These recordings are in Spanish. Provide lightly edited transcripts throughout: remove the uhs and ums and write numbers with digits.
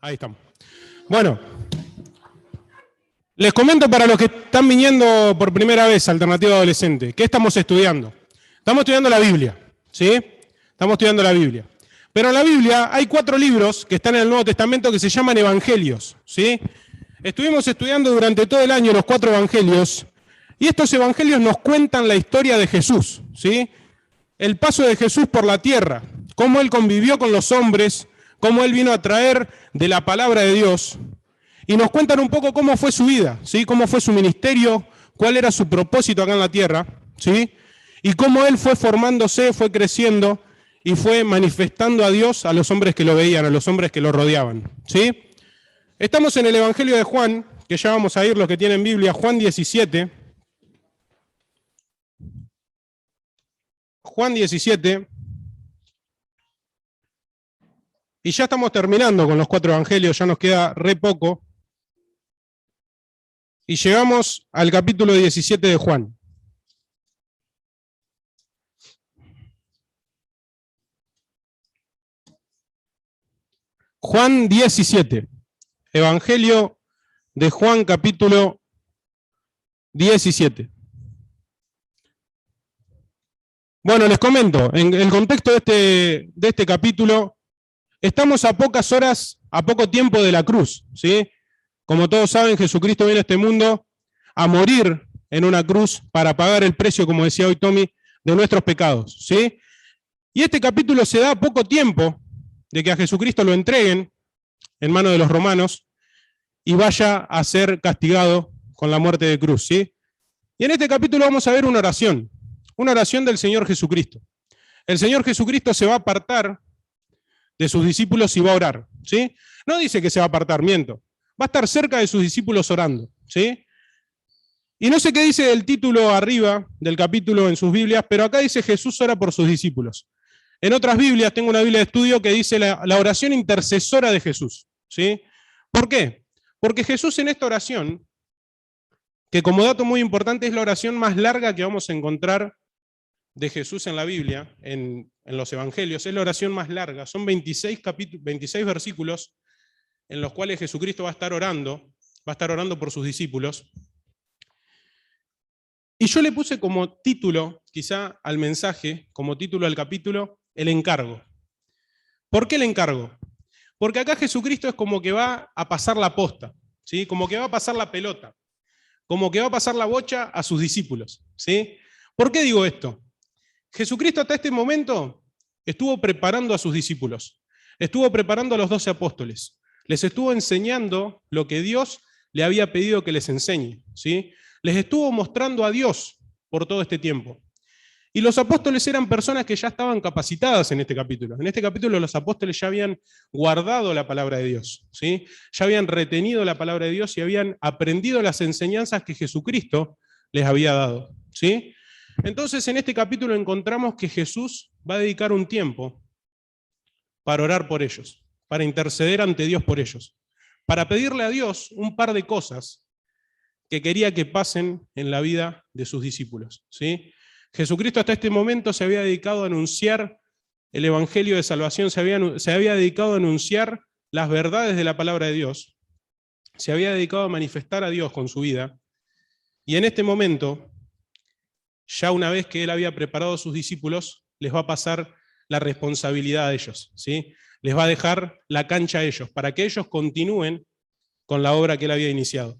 Ahí estamos. Bueno, les comento para los que están viniendo por primera vez a Alternativa Adolescente, ¿qué estamos estudiando? Estamos estudiando la Biblia, ¿sí? Estamos estudiando la Biblia. Pero en la Biblia hay 4 libros que están en el Nuevo Testamento que se llaman evangelios, ¿sí? Estuvimos estudiando durante todo el año los 4 evangelios, y estos evangelios nos cuentan la historia de Jesús, ¿sí? El paso de Jesús por la tierra, cómo él convivió con los hombres, cómo él vino a traer de la palabra de Dios, y nos cuentan un poco cómo fue su vida, ¿sí? Cómo fue su ministerio, cuál era su propósito acá en la tierra, ¿sí? Y cómo él fue formándose, fue creciendo y fue manifestando a Dios a los hombres que lo veían, a los hombres que lo rodeaban, ¿sí? Estamos en el Evangelio de Juan, que ya vamos a ir los que tienen Biblia, Juan 17. Juan 17. Y ya estamos terminando con los 4 evangelios, ya nos queda re poco. Y llegamos al capítulo 17 de Juan. Juan 17. Evangelio de Juan, capítulo 17. Bueno, les comento, en el contexto de este capítulo, estamos a pocas horas, a poco tiempo de la cruz, ¿sí? Como todos saben, Jesucristo viene a este mundo a morir en una cruz para pagar el precio, como decía hoy Tommy, de nuestros pecados, ¿sí? Y este capítulo se da a poco tiempo de que a Jesucristo lo entreguen en manos de los romanos y vaya a ser castigado con la muerte de cruz, ¿sí? Y en este capítulo vamos a ver una oración del Señor Jesucristo. El Señor Jesucristo se va a apartar de sus discípulos y va a orar, ¿sí? No dice que se va a apartar, miento. Va a estar cerca de sus discípulos orando, ¿sí? Y no sé qué dice el título arriba del capítulo en sus Biblias, pero acá dice Jesús ora por sus discípulos. En otras Biblias, tengo una Biblia de estudio que dice la oración intercesora de Jesús, ¿sí? ¿Por qué? Porque Jesús en esta oración, que como dato muy importante es la oración más larga que vamos a encontrar de Jesús en la Biblia, en los evangelios, es la oración más larga, son 26 versículos en los cuales Jesucristo va a estar orando por sus discípulos. Y yo le puse como título, quizá al mensaje, como título al capítulo, el encargo. ¿Por qué el encargo? Porque acá Jesucristo es como que va a pasar la posta, ¿sí? Como que va a pasar la pelota, como que va a pasar la bocha a sus discípulos, ¿sí? ¿Por qué digo esto? Jesucristo hasta este momento estuvo preparando a sus discípulos, estuvo preparando a los 12 apóstoles, les estuvo enseñando lo que Dios le había pedido que les enseñe, ¿sí? Les estuvo mostrando a Dios por todo este tiempo. Y los apóstoles eran personas que ya estaban capacitadas en este capítulo. En este capítulo los apóstoles ya habían guardado la palabra de Dios, ¿sí? Ya habían retenido la palabra de Dios y habían aprendido las enseñanzas que Jesucristo les había dado, ¿sí? Entonces en este capítulo encontramos que Jesús va a dedicar un tiempo para orar por ellos, para interceder ante Dios por ellos, para pedirle a Dios un par de cosas que quería que pasen en la vida de sus discípulos, ¿sí? Jesucristo hasta este momento se había dedicado a anunciar el evangelio de salvación, se había dedicado a anunciar las verdades de la palabra de Dios, se había dedicado a manifestar a Dios con su vida, y en este momento, ya una vez que él había preparado a sus discípulos, les va a pasar la responsabilidad a ellos, ¿sí? Les va a dejar la cancha a ellos, para que ellos continúen con la obra que él había iniciado.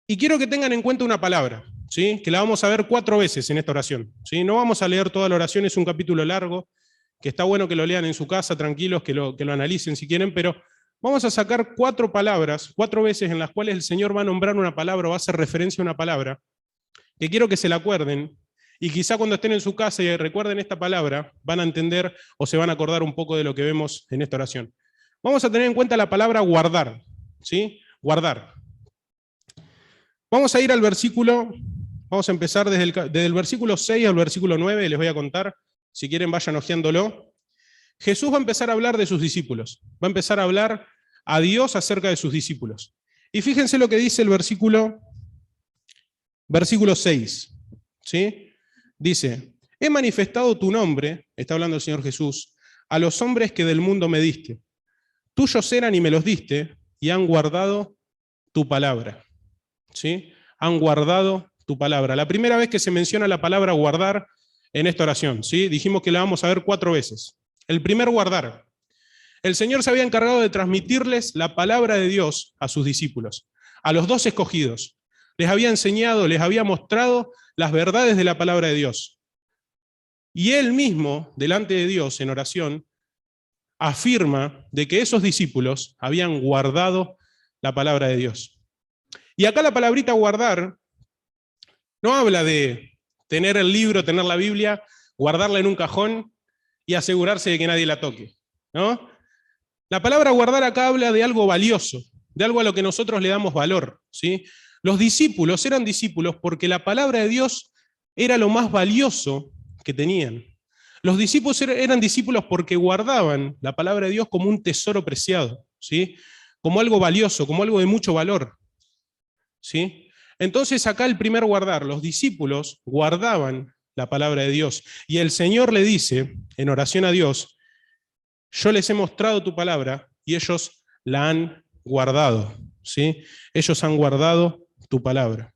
Y quiero que tengan en cuenta una palabra, ¿sí? Que la vamos a ver 4 veces en esta oración, ¿sí? No vamos a leer toda la oración, es un capítulo largo, que está bueno que lo lean en su casa, tranquilos, que lo analicen si quieren, pero vamos a sacar 4 palabras, 4 veces en las cuales el Señor va a nombrar una palabra o va a hacer referencia a una palabra, que quiero que se la acuerden, y quizá cuando estén en su casa y recuerden esta palabra, van a entender o se van a acordar un poco de lo que vemos en esta oración. Vamos a tener en cuenta la palabra guardar, ¿sí? Guardar. Vamos a ir al versículo, vamos a empezar desde el versículo 6 al versículo 9, les voy a contar, si quieren vayan hojeándolo. Jesús va a empezar a hablar de sus discípulos, va a empezar a hablar a Dios acerca de sus discípulos. Y fíjense lo que dice el versículo 6, ¿sí? Dice, he manifestado tu nombre, está hablando el Señor Jesús, a los hombres que del mundo me diste. tuyos eran y me los diste, y han guardado tu palabra. ¿Sí? Han guardado tu palabra. La primera vez que se menciona la palabra guardar en esta oración, ¿sí? Dijimos que la vamos a ver 4 veces. El primer guardar. El Señor se había encargado de transmitirles la palabra de Dios a sus discípulos, a los 2 escogidos. Les había enseñado, les había mostrado las verdades de la palabra de Dios. Y Él mismo, delante de Dios en oración, afirma de que esos discípulos habían guardado la palabra de Dios. Y acá la palabrita guardar no habla de tener el libro, tener la Biblia, guardarla en un cajón y asegurarse de que nadie la toque, ¿no? La palabra guardar acá habla de algo valioso, de algo a lo que nosotros le damos valor, ¿sí? Los discípulos eran discípulos porque la palabra de Dios era lo más valioso que tenían. Los discípulos eran discípulos porque guardaban la palabra de Dios como un tesoro preciado, ¿sí? Como algo valioso, como algo de mucho valor, ¿sí? Entonces acá el primer guardar, los discípulos guardaban la palabra de Dios, y el Señor le dice, en oración a Dios, yo les he mostrado tu palabra, y ellos la han guardado, ¿sí? Ellos han guardado tu palabra.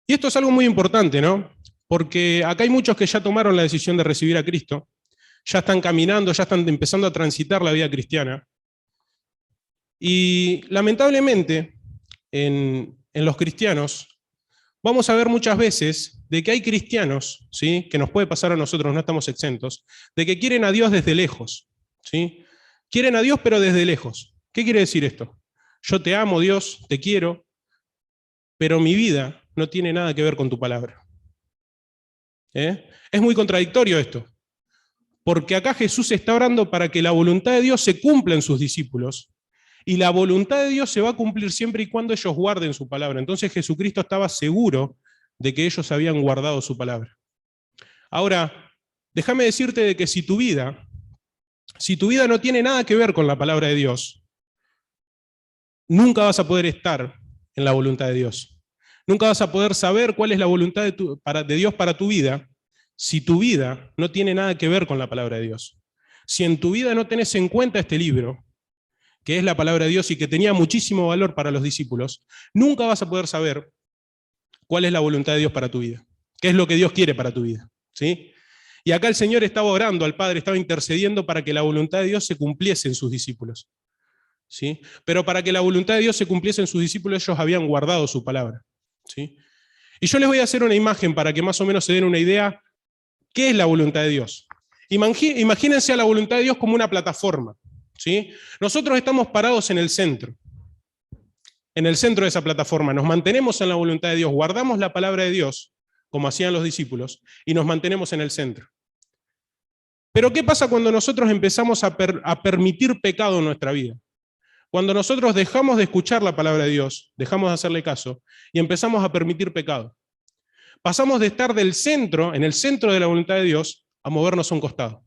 Y esto es algo muy importante, ¿no? Porque acá hay muchos que ya tomaron la decisión de recibir a Cristo, ya están caminando, ya están empezando a transitar la vida cristiana. Y lamentablemente, en los cristianos, vamos a ver muchas veces de que hay cristianos, ¿sí? Que nos puede pasar a nosotros, no estamos exentos, de que quieren a Dios desde lejos, ¿sí? Quieren a Dios pero desde lejos. ¿Qué quiere decir esto? Yo te amo, Dios, te quiero, pero mi vida no tiene nada que ver con tu palabra. Es muy contradictorio esto, porque acá Jesús está orando para que la voluntad de Dios se cumpla en sus discípulos, y la voluntad de Dios se va a cumplir siempre y cuando ellos guarden su palabra. Entonces Jesucristo estaba seguro de que ellos habían guardado su palabra. Ahora, déjame decirte de que si tu vida no tiene nada que ver con la palabra de Dios, nunca vas a poder estar en la voluntad de Dios. Nunca vas a poder saber cuál es la voluntad de Dios para tu vida si tu vida no tiene nada que ver con la palabra de Dios. Si en tu vida no tenés en cuenta este libro, que es la palabra de Dios y que tenía muchísimo valor para los discípulos, nunca vas a poder saber cuál es la voluntad de Dios para tu vida, qué es lo que Dios quiere para tu vida, ¿sí? Y acá el Señor estaba orando al Padre, estaba intercediendo para que la voluntad de Dios se cumpliese en sus discípulos, ¿sí? Pero para que la voluntad de Dios se cumpliese en sus discípulos, ellos habían guardado su palabra, ¿sí? Y yo les voy a hacer una imagen para que más o menos se den una idea qué es la voluntad de Dios. Imagínense a la voluntad de Dios como una plataforma, ¿sí? Nosotros estamos parados en el centro de esa plataforma, nos mantenemos en la voluntad de Dios, guardamos la palabra de Dios, como hacían los discípulos, y nos mantenemos en el centro. Pero ¿qué pasa cuando nosotros empezamos a permitir pecado en nuestra vida? Cuando nosotros dejamos de escuchar la palabra de Dios, dejamos de hacerle caso, y empezamos a permitir pecado. Pasamos de estar en el centro de la voluntad de Dios, a movernos a un costado,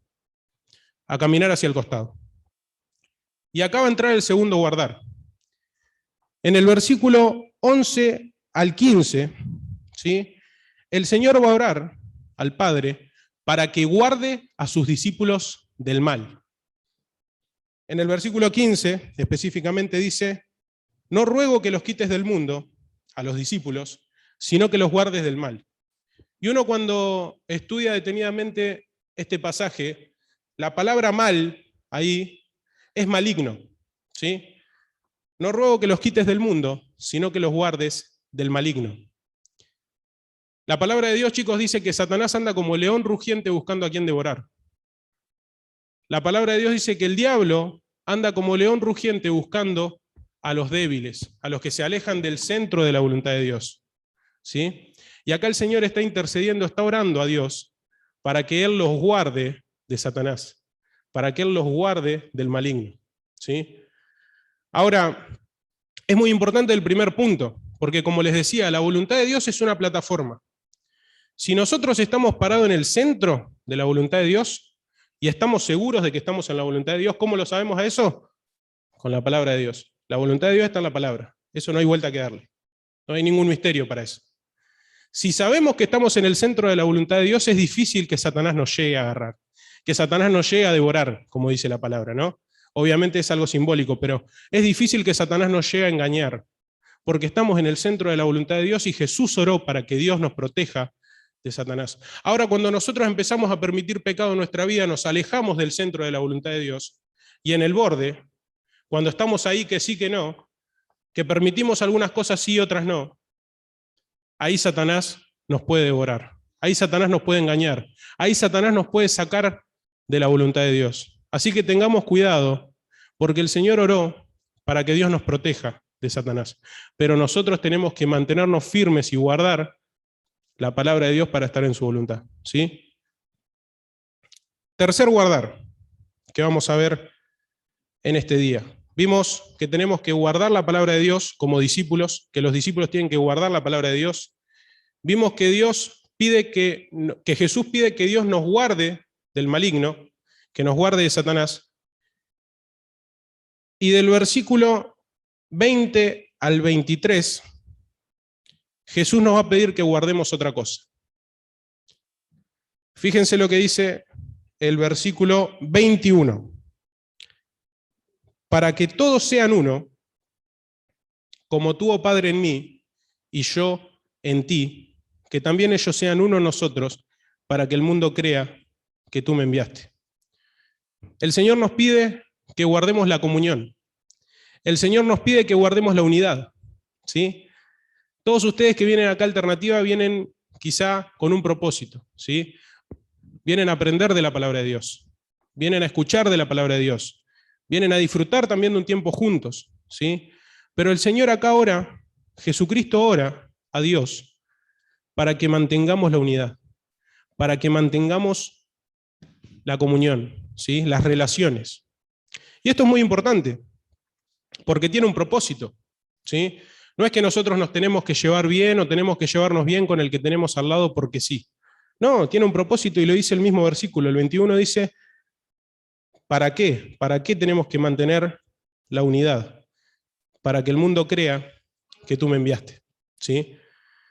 a caminar hacia el costado. Y acá va a entrar el segundo guardar. En el versículo 11 al 15, ¿sí? El Señor va a orar al Padre para que guarde a sus discípulos del mal. En el versículo 15 específicamente dice, no ruego que los quites del mundo, a los discípulos, sino que los guardes del mal. Y uno cuando estudia detenidamente este pasaje, la palabra mal ahí es maligno, ¿sí? No ruego que los quites del mundo, sino que los guardes del maligno. La palabra de Dios, chicos, dice que Satanás anda como león rugiente buscando a quien devorar. La palabra de Dios dice que el diablo anda como león rugiente buscando a los débiles, a los que se alejan del centro de la voluntad de Dios, ¿sí? Y acá el Señor está intercediendo, está orando a Dios para que Él los guarde de Satanás, para que Él los guarde del maligno, ¿sí? Ahora, es muy importante el primer punto, porque como les decía, la voluntad de Dios es una plataforma. Si nosotros estamos parados en el centro de la voluntad de Dios y estamos seguros de que estamos en la voluntad de Dios, ¿cómo lo sabemos a eso? Con la palabra de Dios. La voluntad de Dios está en la palabra. Eso no hay vuelta que darle. No hay ningún misterio para eso. Si sabemos que estamos en el centro de la voluntad de Dios, es difícil que Satanás nos llegue a agarrar, que Satanás nos llegue a devorar, como dice la palabra, ¿no? Obviamente es algo simbólico, pero es difícil que Satanás nos llegue a engañar, porque estamos en el centro de la voluntad de Dios y Jesús oró para que Dios nos proteja de Satanás. Ahora, cuando nosotros empezamos a permitir pecado en nuestra vida, nos alejamos del centro de la voluntad de Dios, y en el borde, cuando estamos ahí que sí que no, que permitimos algunas cosas sí y otras no, ahí Satanás nos puede devorar, ahí Satanás nos puede engañar, ahí Satanás nos puede sacar de la voluntad de Dios. Así que tengamos cuidado, porque el Señor oró para que Dios nos proteja de Satanás, pero nosotros tenemos que mantenernos firmes y guardar la palabra de Dios para estar en su voluntad, ¿sí? Tercer guardar, que vamos a ver en este día. Vimos que tenemos que guardar la palabra de Dios como discípulos, que los discípulos tienen que guardar la palabra de Dios. Vimos que Dios pide que Jesús pide que Dios nos guarde del maligno, que nos guarde de Satanás. Y del versículo 20 al 23, Jesús nos va a pedir que guardemos otra cosa. Fíjense lo que dice el versículo 21. Para que todos sean uno, como tú, oh Padre, en mí, y yo en ti, que también ellos sean uno en nosotros, para que el mundo crea que tú me enviaste. El Señor nos pide que guardemos la comunión. El Señor nos pide que guardemos la unidad, ¿sí? Todos ustedes que vienen acá a Alternativa vienen quizá con un propósito, ¿sí? Vienen a aprender de la palabra de Dios, vienen a escuchar de la palabra de Dios, vienen a disfrutar también de un tiempo juntos, ¿sí? Pero el Señor acá ora, Jesucristo ora a Dios para que mantengamos la unidad, para que mantengamos la comunión, ¿sí? Las relaciones. Y esto es muy importante, porque tiene un propósito, ¿sí? No es que nosotros nos tenemos que llevar bien o tenemos que llevarnos bien con el que tenemos al lado porque sí. No, tiene un propósito y lo dice el mismo versículo. El 21 dice, ¿para qué? ¿Para qué tenemos que mantener la unidad? Para que el mundo crea que tú me enviaste, ¿sí?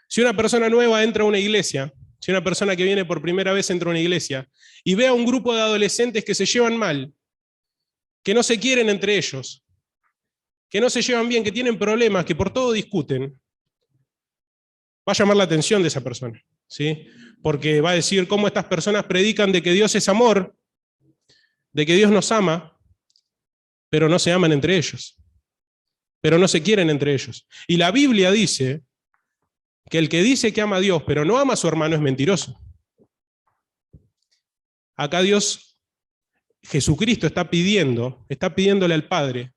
Si una persona nueva entra a una iglesia, si una persona que viene por primera vez entra a una iglesia y ve a un grupo de adolescentes que se llevan mal, que no se quieren entre ellos, que no se llevan bien, que tienen problemas, que por todo discuten, va a llamar la atención de esa persona, ¿sí? Porque va a decir cómo estas personas predican de que Dios es amor, de que Dios nos ama, pero no se aman entre ellos, pero no se quieren entre ellos. Y la Biblia dice que el que dice que ama a Dios, pero no ama a su hermano, es mentiroso. Acá Dios, Jesucristo está pidiéndole al Padre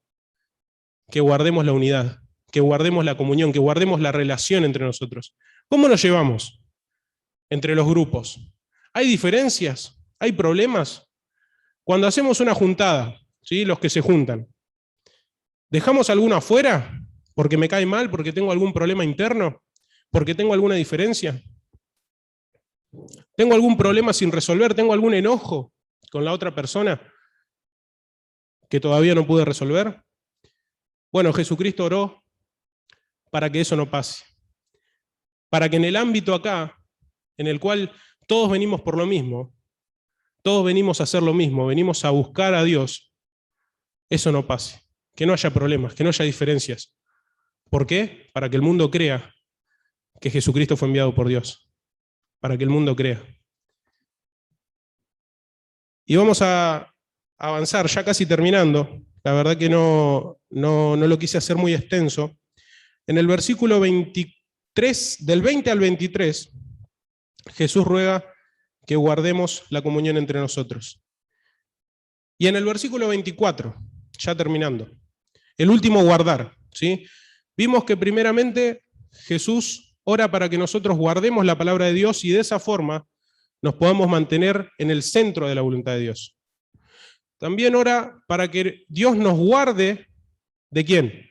que guardemos la unidad, que guardemos la comunión, que guardemos la relación entre nosotros. ¿Cómo nos llevamos entre los grupos? ¿Hay diferencias? ¿Hay problemas? Cuando hacemos una juntada, ¿sí? Los que se juntan, ¿dejamos alguno afuera porque me cae mal, porque tengo algún problema interno, porque tengo alguna diferencia? ¿Tengo algún problema sin resolver? ¿Tengo algún enojo con la otra persona que todavía no pude resolver? Bueno, Jesucristo oró para que eso no pase. Para que en el ámbito acá, en el cual todos venimos por lo mismo, todos venimos a hacer lo mismo, venimos a buscar a Dios, eso no pase. Que no haya problemas, que no haya diferencias. ¿Por qué? Para que el mundo crea que Jesucristo fue enviado por Dios. Para que el mundo crea. Y vamos a avanzar, ya casi terminando. La verdad que no lo quise hacer muy extenso. En el versículo 23, del 20 al 23, Jesús ruega que guardemos la comunión entre nosotros. Y en el versículo 24, ya terminando, el último guardar, ¿sí? Vimos que primeramente Jesús ora para que nosotros guardemos la palabra de Dios y de esa forma nos podamos mantener en el centro de la voluntad de Dios. También ora para que Dios nos guarde, ¿de quién?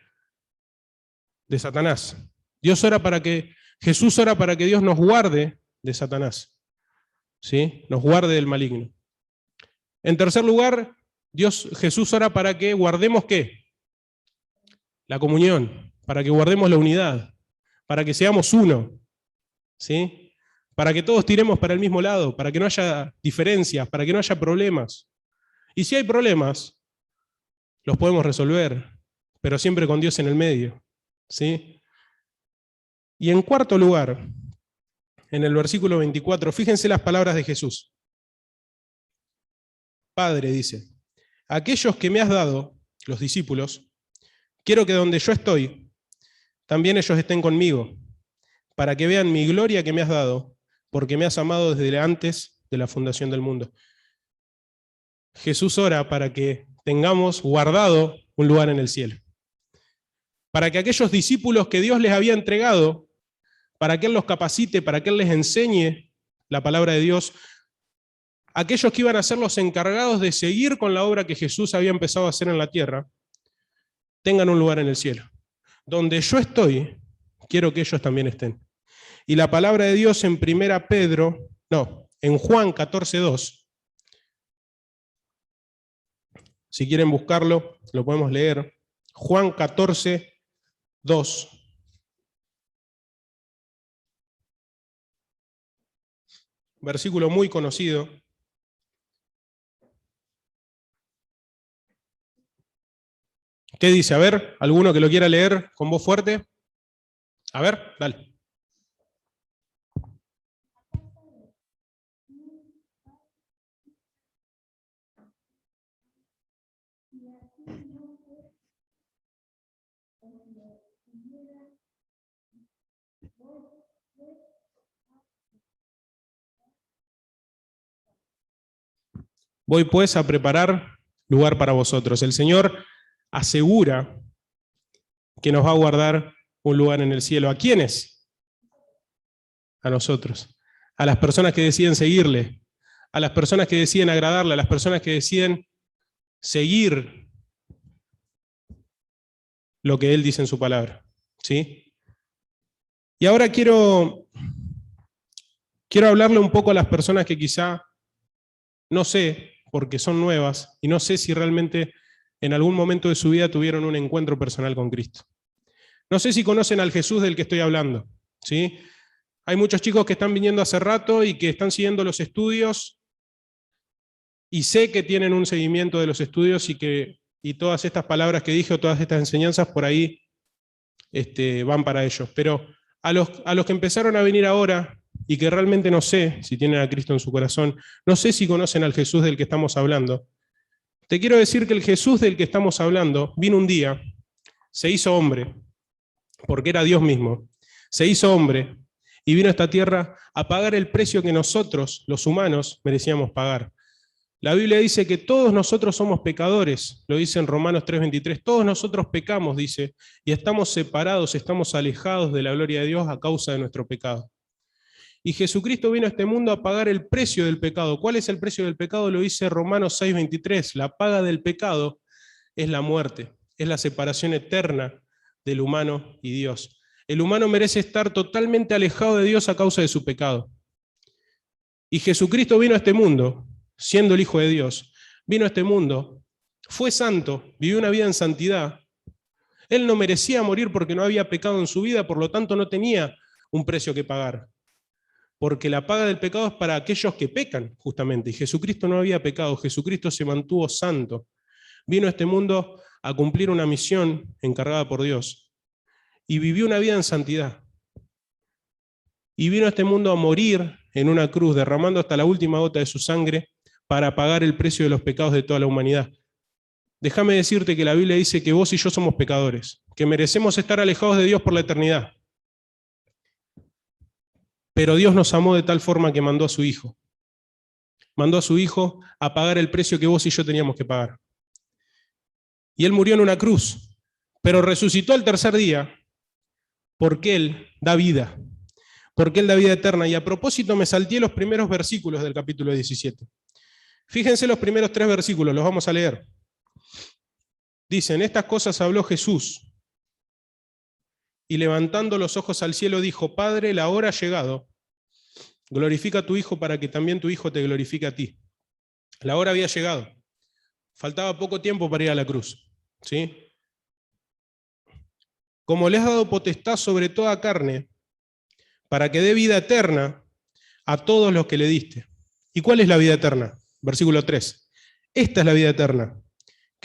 De Satanás. Jesús ora para que Dios nos guarde de Satanás, ¿sí? Nos guarde del maligno. En tercer lugar, Jesús ora para que guardemos ¿qué? La comunión, para que guardemos la unidad, para que seamos uno, ¿sí? Para que todos tiremos para el mismo lado, para que no haya diferencias, para que no haya problemas. Y si hay problemas, los podemos resolver, pero siempre con Dios en el medio, ¿sí? Y en cuarto lugar, en el versículo 24, fíjense las palabras de Jesús. Padre, dice, aquellos que me has dado, los discípulos, quiero que donde yo estoy, también ellos estén conmigo, para que vean mi gloria que me has dado, porque me has amado desde antes de la fundación del mundo. Jesús ora para que tengamos guardado un lugar en el cielo. Para que aquellos discípulos que Dios les había entregado, para que Él los capacite, para que Él les enseñe la palabra de Dios, aquellos que iban a ser los encargados de seguir con la obra que Jesús había empezado a hacer en la tierra, tengan un lugar en el cielo. Donde yo estoy, quiero que ellos también estén. Y la palabra de Dios en en Juan 14:2, si quieren buscarlo, lo podemos leer. Juan 14:2. Versículo muy conocido. ¿Qué dice? A ver, ¿alguno que lo quiera leer con voz fuerte? A ver, dale. Voy pues a preparar lugar para vosotros. El Señor asegura que nos va a guardar un lugar en el cielo. ¿A quiénes? A nosotros. A las personas que deciden seguirle, a las personas que deciden agradarle, a las personas que deciden seguir lo que Él dice en su palabra. ¿Sí? Y ahora quiero hablarle un poco a las personas que quizá, no sé, porque son nuevas, y no sé si realmente en algún momento de su vida tuvieron un encuentro personal con Cristo. No sé si conocen al Jesús del que estoy hablando, ¿sí? Hay muchos chicos que están viniendo hace rato y que están siguiendo los estudios, y sé que tienen un seguimiento de los estudios y todas estas palabras que dije o todas estas enseñanzas por ahí van para ellos. Pero a los que empezaron a venir ahora y que realmente no sé si tienen a Cristo en su corazón, no sé si conocen al Jesús del que estamos hablando, te quiero decir que el Jesús del que estamos hablando vino un día, se hizo hombre, porque era Dios mismo, se hizo hombre y vino a esta tierra a pagar el precio que nosotros, los humanos, merecíamos pagar. La Biblia dice que todos nosotros somos pecadores, lo dice en Romanos 3:23, todos nosotros pecamos, dice, y estamos separados, estamos alejados de la gloria de Dios a causa de nuestro pecado. Y Jesucristo vino a este mundo a pagar el precio del pecado. ¿Cuál es el precio del pecado? Lo dice Romanos 6:23, la paga del pecado es la muerte, es la separación eterna del humano y Dios. El humano merece estar totalmente alejado de Dios a causa de su pecado. Y Jesucristo vino a este mundo, siendo el Hijo de Dios, vino a este mundo, fue santo, vivió una vida en santidad. Él no merecía morir porque no había pecado en su vida, por lo tanto no tenía un precio que pagar. Porque la paga del pecado es para aquellos que pecan, justamente. Y Jesucristo no había pecado, Jesucristo se mantuvo santo. Vino a este mundo a cumplir una misión encargada por Dios. Y vivió una vida en santidad. Y vino a este mundo a morir en una cruz, derramando hasta la última gota de su sangre para pagar el precio de los pecados de toda la humanidad. Déjame decirte que la Biblia dice que vos y yo somos pecadores, que merecemos estar alejados de Dios por la eternidad. Pero Dios nos amó de tal forma que mandó a su Hijo. Mandó a su Hijo a pagar el precio que vos y yo teníamos que pagar. Y Él murió en una cruz, pero resucitó al tercer día porque Él da vida, porque Él da vida eterna. Y a propósito me salté los primeros versículos del capítulo 17. Fíjense los primeros 3 versículos, los vamos a leer. Dicen, estas cosas habló Jesús, y levantando los ojos al cielo dijo, Padre, la hora ha llegado, glorifica a tu Hijo para que también tu Hijo te glorifique a ti. La hora había llegado, faltaba poco tiempo para ir a la cruz, ¿sí? Como le has dado potestad sobre toda carne, para que dé vida eterna a todos los que le diste. ¿Y cuál es la vida eterna? Versículo 3. Esta es la vida eterna,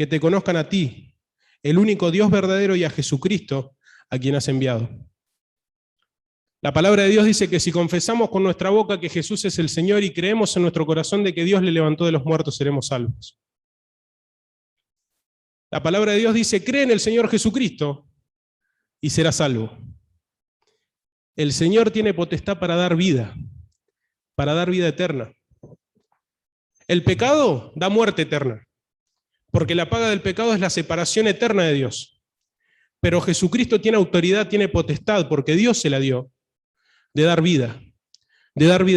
que te conozcan a ti, el único Dios verdadero, y a Jesucristo, a quien has enviado. La palabra de Dios dice que si confesamos con nuestra boca que Jesús es el Señor y creemos en nuestro corazón de que Dios le levantó de los muertos, seremos salvos. La palabra de Dios dice, cree en el Señor Jesucristo y serás salvo. El Señor tiene potestad para dar vida eterna. El pecado da muerte eterna, porque la paga del pecado es la separación eterna de Dios. Pero Jesucristo tiene autoridad, tiene potestad, porque Dios se la dio, de dar vida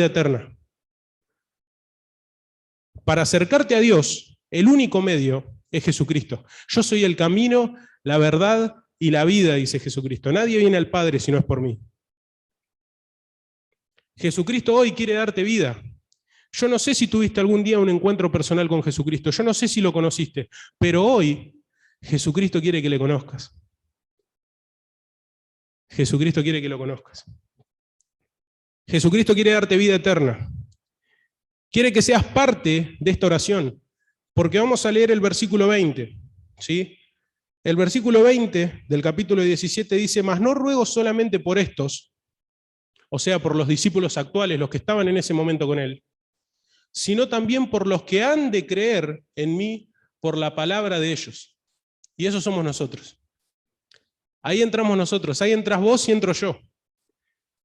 eterna. Para acercarte a Dios, el único medio es Jesucristo. Yo soy el camino, la verdad y la vida, dice Jesucristo. Nadie viene al Padre si no es por mí. Jesucristo hoy quiere darte vida. Yo no sé si tuviste algún día un encuentro personal con Jesucristo, yo no sé si lo conociste, pero hoy Jesucristo quiere que le conozcas. Jesucristo quiere que lo conozcas. Jesucristo quiere darte vida eterna. Quiere que seas parte de esta oración, porque vamos a leer el versículo 20, ¿sí? El versículo 20 del capítulo 17 dice, mas no ruego solamente por estos, o sea, por los discípulos actuales, los que estaban en ese momento con él, sino también por los que han de creer en mí por la palabra de ellos. Y esos somos nosotros. Ahí entramos nosotros, ahí entras vos y entro yo.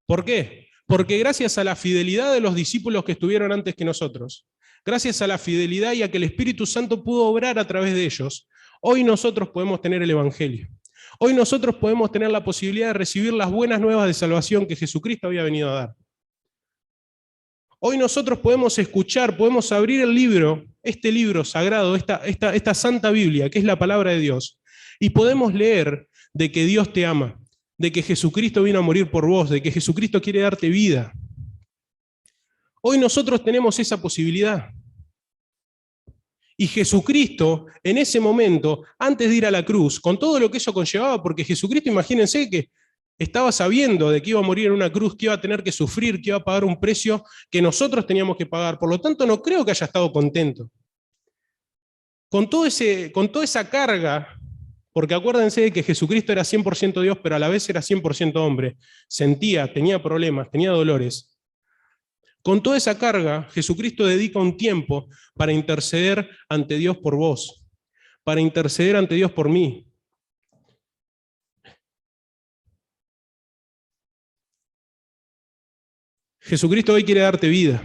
¿Por qué? Porque gracias a la fidelidad de los discípulos que estuvieron antes que nosotros, gracias a la fidelidad y a que el Espíritu Santo pudo obrar a través de ellos, hoy nosotros podemos tener el Evangelio. Hoy nosotros podemos tener la posibilidad de recibir las buenas nuevas de salvación que Jesucristo había venido a dar. Hoy nosotros podemos escuchar, podemos abrir el libro, este libro sagrado, esta Santa Biblia, que es la palabra de Dios, y podemos leer de que Dios te ama, de que Jesucristo vino a morir por vos, de que Jesucristo quiere darte vida. Hoy nosotros tenemos esa posibilidad. Y Jesucristo, en ese momento, antes de ir a la cruz, con todo lo que eso conllevaba, porque Jesucristo, imagínense que estaba sabiendo de que iba a morir en una cruz, que iba a tener que sufrir, que iba a pagar un precio que nosotros teníamos que pagar. Por lo tanto, no creo que haya estado contento. Con toda esa carga, porque acuérdense de que Jesucristo era 100% Dios, pero a la vez era 100% hombre. Sentía, tenía problemas, tenía dolores. Con toda esa carga, Jesucristo dedica un tiempo para interceder ante Dios por vos, para interceder ante Dios por mí. Jesucristo hoy quiere darte vida.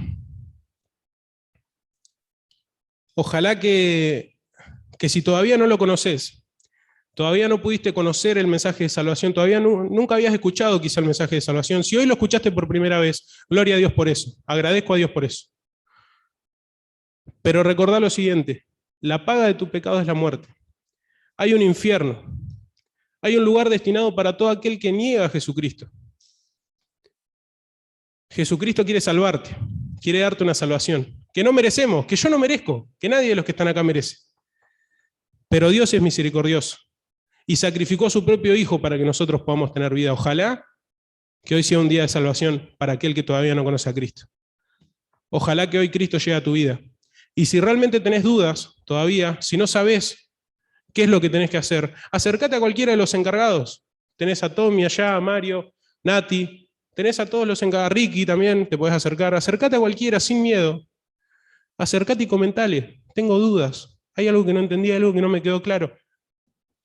Ojalá que si todavía no lo conoces, todavía no pudiste conocer el mensaje de salvación, todavía nunca habías escuchado quizá el mensaje de salvación, si hoy lo escuchaste por primera vez, gloria a Dios por eso, agradezco a Dios por eso. Pero recordá lo siguiente, la paga de tu pecado es la muerte. Hay un infierno, hay un lugar destinado para todo aquel que niega a Jesucristo. Jesucristo quiere salvarte, quiere darte una salvación, que no merecemos, que yo no merezco, que nadie de los que están acá merece. Pero Dios es misericordioso y sacrificó a su propio Hijo para que nosotros podamos tener vida. Ojalá que hoy sea un día de salvación para aquel que todavía no conoce a Cristo. Ojalá que hoy Cristo llegue a tu vida. Y si realmente tenés dudas todavía, si no sabés qué es lo que tenés que hacer, acércate a cualquiera de los encargados. Tenés a Tommy allá, a Mario, Nati, tenés a todos los encargados, Ricky también, te podés acercar. Acércate a cualquiera sin miedo. Acércate y comentale, tengo dudas, hay algo que no entendí, hay algo que no me quedó claro.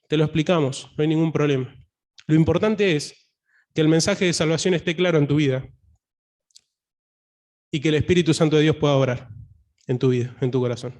Te lo explicamos, no hay ningún problema. Lo importante es que el mensaje de salvación esté claro en tu vida y que el Espíritu Santo de Dios pueda obrar en tu vida, en tu corazón.